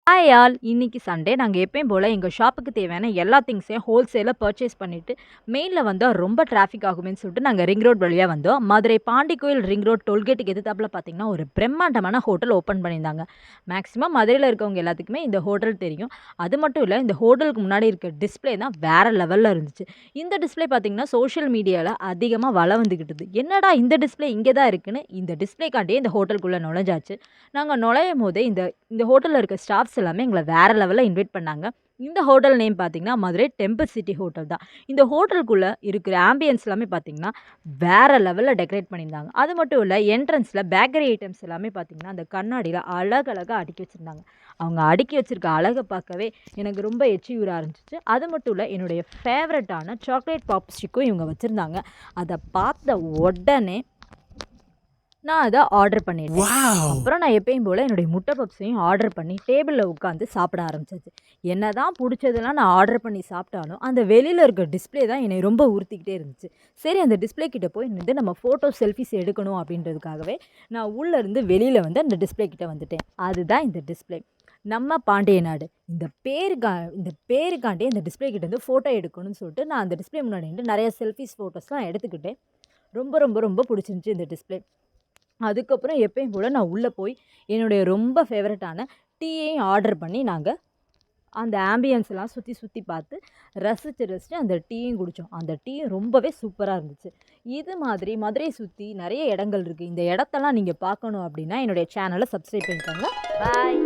Hi all இன்னைக்கு Sunday நாங்கள் எப்பயும் போல் எங்கள் ஷாப்புக்கு தேவையான எல்லா திங்ஸையும் ஹோல்சேலாக பர்ச்சேஸ் பண்ணிவிட்டு மெயினில் வந்தால் ரொம்ப டிராஃபிக் ஆகுமேன்னு சொல்லிட்டு நாங்கள் ரிங் ரோட் வழியாக வந்தோம். மதுரை பாண்டி கோயில் ரிங் ரோட் டோல்கேட்டுக்கு எதிர்த்தாப்புல பார்த்தீங்கன்னா ஒரு பிரம்மாண்டமான ஹோட்டல் ஓப்பன் பண்ணியிருந்தாங்க. மேக்ஸிமம் மதுரையில் இருக்கவங்க எல்லாத்துக்குமே இந்த ஹோட்டல் தெரியும். அது மட்டும் இல்லை, இந்த ஹோட்டலுக்கு முன்னாடி இருக்க டிஸ்பிளே தான் வேறு லெவலில் இருந்துச்சு. இந்த டிஸ்பிளே பார்த்தீங்கன்னா சோஷியல் மீடியாவில் அதிகமாக வள வந்துக்கிட்டுது. என்னடா இந்த டிஸ்பிளே இங்கே தான் இருக்குன்னு இந்த டிஸ்பிளேக்காண்டியே இந்த ஹோட்டலுக்குள்ளே நுழைஞ்சாச்சு. நாங்கள் நுழையும் போதே இந்த இந்த ஹோட்டலில் இருக்க ஸ்டாஃப்ஸ் எல்லாமே எங்களை வேறு லெவலில் இன்வைட் பண்ணாங்க. இந்த ஹோட்டல் நேம் பார்த்தீங்கன்னா மதுரை டெம்பிள் சிட்டி ஹோட்டல் தான். இந்த ஹோட்டலுக்குள்ளே இருக்கிற ஆம்பியன்ஸ் எல்லாமே பார்த்தீங்கன்னா வேறு லெவலில் டெக்கரேட் பண்ணியிருந்தாங்க. அது மட்டும் இல்லை, என்ட்ரன்ஸில் பேக்கரி ஐட்டம்ஸ் எல்லாமே பார்த்தீங்கன்னா அந்த கண்ணாடியில் அழகழகாக அடுக்கி வச்சுருந்தாங்க. அவங்க அடுக்கி வச்சுருக்க அழகை பார்க்கவே எனக்கு ரொம்ப எச்சி ஊற ஆரம்பிச்சிச்சு. அது மட்டும் இல்லை, என்னுடைய ஃபேவரட்டான சாக்லேட் பாப்ஸ்டிக்கும் இவங்க வச்சுருந்தாங்க. அதை பார்த்த உடனே நான் அதை ஆர்டர் பண்ணிட்டேன். அப்புறம் நான் எப்பயும் போல் என்னுடைய முட்டை பப்ஸையும் ஆர்டர் பண்ணி டேபிளில் உட்காந்து சாப்பிட ஆரம்பிச்சாச்சு. என்ன தான் பிடிச்சதெல்லாம் நான் ஆர்டர் பண்ணி சாப்பிட்டாலும் அந்த வெளியில் இருக்க டிஸ்பிளே தான் என்னை ரொம்ப உறுத்திக்கிட்டே இருந்துச்சு. சரி, அந்த டிஸ்பிளே கிட்டே போய் நின்று நம்ம ஃபோட்டோ செல்ஃபிஸ் எடுக்கணும் அப்படின்றதுக்காகவே நான் உள்ளேருந்து வெளியில் வந்து அந்த டிஸ்பிளே கிட்டே வந்துட்டேன். அதுதான் இந்த டிஸ்பிளே. நம்ம பாண்டிய நாடு. இந்த பேருக்காண்டே இந்த டிஸ்பிளே கிட்ட வந்து ஃபோட்டோ எடுக்கணும்னு சொல்லிட்டு நான் அந்த டிஸ்பிளே முன்னாடி நின்று நிறைய செல்ஃபிஸ் ஃபோட்டோஸ்லாம் எடுத்துக்கிட்டேன். ரொம்ப ரொம்ப ரொம்ப பிடிச்சிருந்துச்சி இந்த டிஸ்பிளே. அதுக்கப்புறம் எப்பயும் போல் நான் உள்ளே போய் என்னுடைய ரொம்ப ஃபேவரட்டான டீயையும் ஆர்டர் பண்ணி நாங்கள் அந்த ஆம்பியன்ஸ்லாம் சுற்றி சுற்றி பார்த்து ரசித்து அந்த டீயும் குடித்தோம். அந்த டீயும் ரொம்பவே சூப்பராக இருந்துச்சு. இது மாதிரி மதுரையை சுற்றி நிறைய இடங்கள் இருக்குது. இந்த இடத்தெல்லாம் நீங்கள் பார்க்கணும் அப்படின்னா என்னுடைய சேனலை சப்ஸ்கிரைப் பண்ணிக்கோங்க. பாய்.